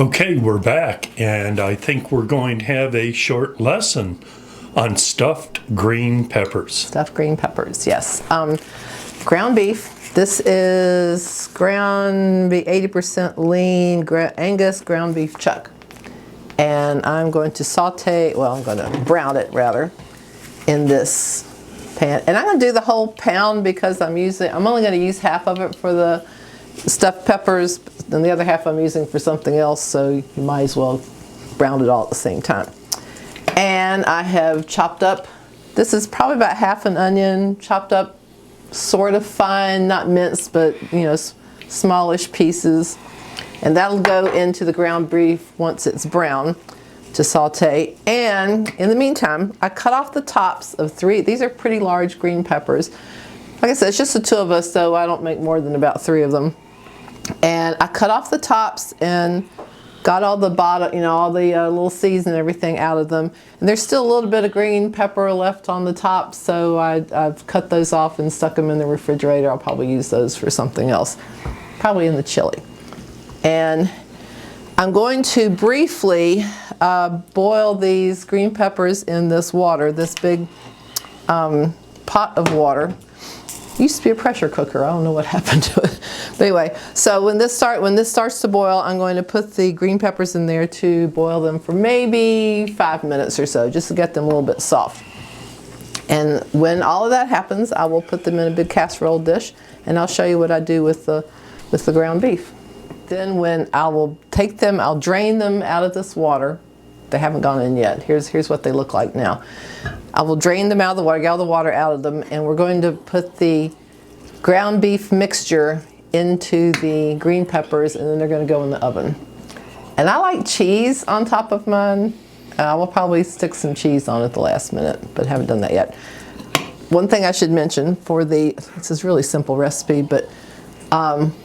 Okay, we're back, and I think we're going to have a short lesson on stuffed green peppers. Stuffed green peppers, yes. Ground beef. This is ground beef, 80% lean, Angus ground beef chuck. And I'm going to saute, well, I'm going to brown it rather, in this pan. And I'm going to do the whole pound because I'm only going to use half of it for the stuffed peppers, and the other half I'm using for something else, so you might as well brown it all at the same time. And I have chopped up, this is probably about half an onion, chopped up sort of fine, not minced, but you know, smallish pieces. And that'll go into the ground beef once it's brown to saute. And in the meantime, I cut off the tops of 3, these are pretty large green peppers. Like I said, it's just the 2 of us, so I don't make more than about 3 of them. And I cut off the tops and got all the bottom, you know, all the little seeds and everything out of them. And there's still a little bit of green pepper left on the top, so I've cut those off and stuck them in the refrigerator. I'll probably use those for something else, probably in the chili. And I'm going to briefly boil these green peppers in this water, this big pot of water. It used to be a pressure cooker. I don't know what happened to it. But anyway, so when this starts to boil, I'm going to put the green peppers in there to boil them for maybe 5 minutes or so, just to get them a little bit soft. And when all of that happens, I will put them in a big casserole dish, and I'll show you what I do with the ground beef. Then when I will take them, I'll drain them out of this water. They haven't gone in yet. Here's what they look like now. I will drain them out of the water, get all the water out of them, and we're going to put the ground beef mixture into the green peppers, and then they're going to go in the oven. And I like cheese on top of mine. I will probably stick some cheese on at the last minute, but haven't done that yet. One thing I should mention for this is a really simple recipe, but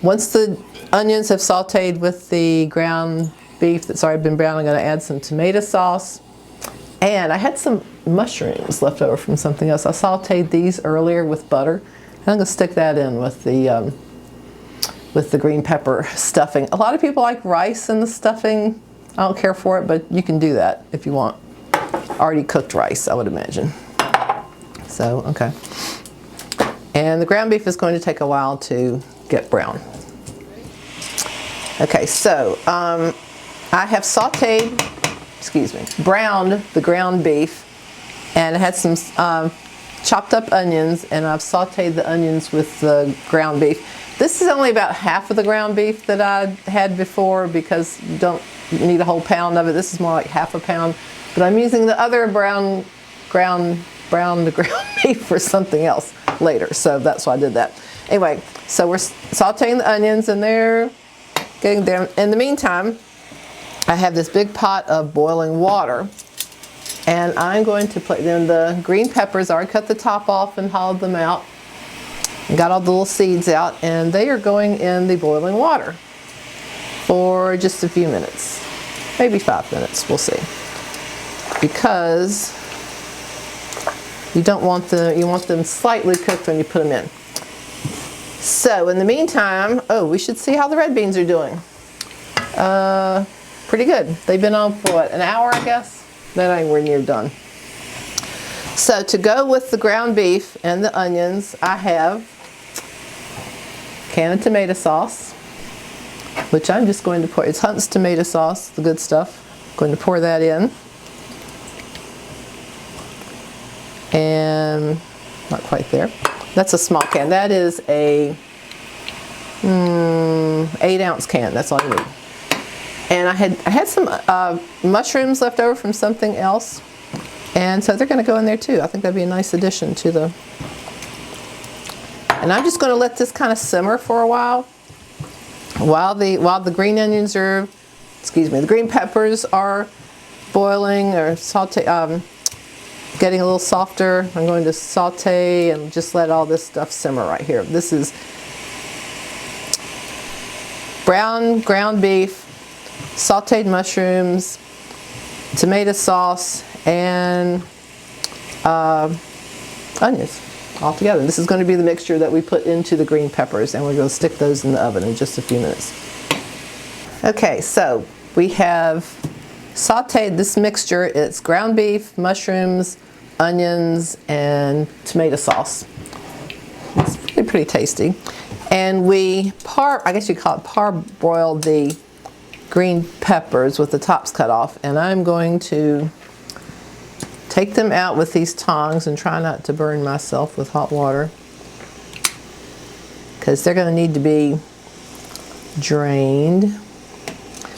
once the onions have sauteed with the ground beef that's already been browned, I'm going to add some tomato sauce. And I had some mushrooms left over from something else. I sauteed these earlier with butter. And I'm going to stick that in with the green pepper stuffing. A lot of people like rice in the stuffing. I don't care for it, but you can do that if you want. Already cooked rice, I would imagine. So, okay. And the ground beef is going to take a while to get brown. Okay, so I have browned the ground beef, and I had some chopped up onions, and I've sauteed the onions with the ground beef. This is only about half of the ground beef that I had before, because you don't need a whole pound of it. This is more like half a pound, but I'm using the other brown ground beef for something else later, so that's why I did that. Anyway, so we're sauteing the onions, and they're getting down. In the meantime, I have this big pot of boiling water, and I'm going to put in the green peppers. I already cut the top off and hollowed them out and got all the little seeds out, and they are going in the boiling water for just a few minutes, maybe 5 minutes, we'll see, because you want them slightly cooked when you put them in. So in the meantime, we should see how the red beans are doing. Pretty good. They've been on for what, an hour, I guess? That ain't near done. So to go with the ground beef and the onions, I have a can of tomato sauce, which I'm just going to pour. It's Hunt's tomato sauce, the good stuff. I'm going to pour that in. And not quite there. That's a small can. That is a 8-ounce can. That's all you need. And I had some mushrooms left over from something else, and so they're going to go in there too. I think that'd be a nice addition to the. And I'm just going to let this kind of simmer for a while the green onions are, the green peppers are boiling or getting a little softer. I'm going to saute and just let all this stuff simmer right here. This is brown ground beef, sauteed mushrooms, tomato sauce, and onions all together. This is going to be the mixture that we put into the green peppers, and we're going to stick those in the oven in just a few minutes. Okay, so We have sautéed this mixture. It's ground beef, mushrooms, onions, and tomato sauce. It's pretty tasty. And we I guess you call it parboiled the green peppers with the tops cut off. And I'm going to take them out with these tongs and try not to burn myself with hot water, because they're going to need to be drained.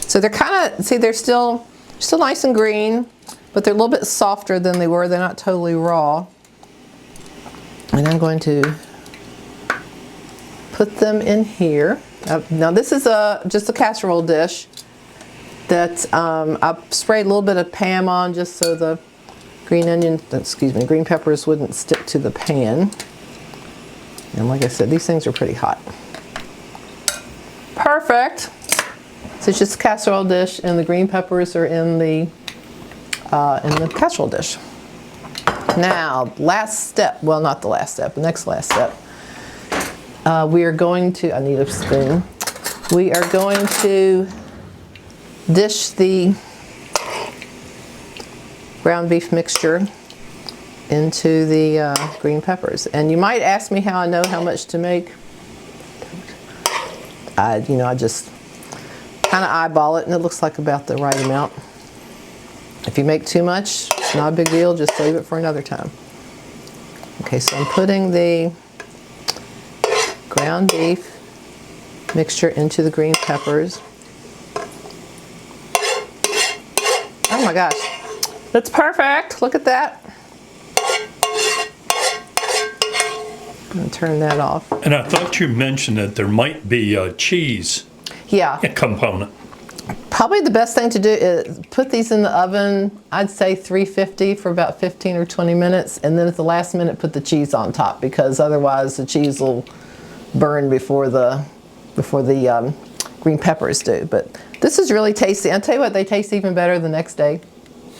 So they're kind of, see, they're still nice and green, but they're a little bit softer than they were. They're not totally raw. And I'm going to put them in here. Now this is just a casserole dish that I sprayed a little bit of Pam on just so the green peppers wouldn't stick to the pan. And like I said, these things are pretty hot. Perfect. So it's just a casserole dish, and the green peppers are in the casserole dish. Now, last step, well, not the last step, the next last step. We are going to, I need a spoon. We are going to dish the ground beef mixture into the green peppers. And you might ask me how I know how much to make. I just kind of eyeball it, and it looks like about the right amount. If you make too much, it's not a big deal, just save it for another time. Okay, so I'm putting the ground beef mixture into the green peppers. Oh my gosh, that's perfect. Look at that. I'm going to turn that off. And I thought you mentioned that there might be a cheese component. Probably the best thing to do is put these in the oven, I'd say 350 for about 15 or 20 minutes, and then at the last minute put the cheese on top, because otherwise the cheese will burn before the green peppers do. But this is really tasty. I'll tell you what, they taste even better the next day.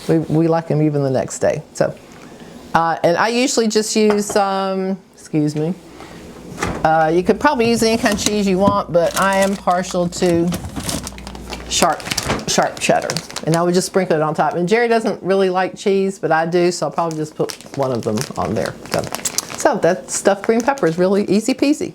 We like them even the next day. So, and I usually just use excuse me. You could probably use any kind of cheese you want, but I am partial to sharp cheddar, and I would just sprinkle it on top. And Jerry doesn't really like cheese, but I do, so I'll probably just put one of them on there. So that stuffed green pepper is really easy peasy.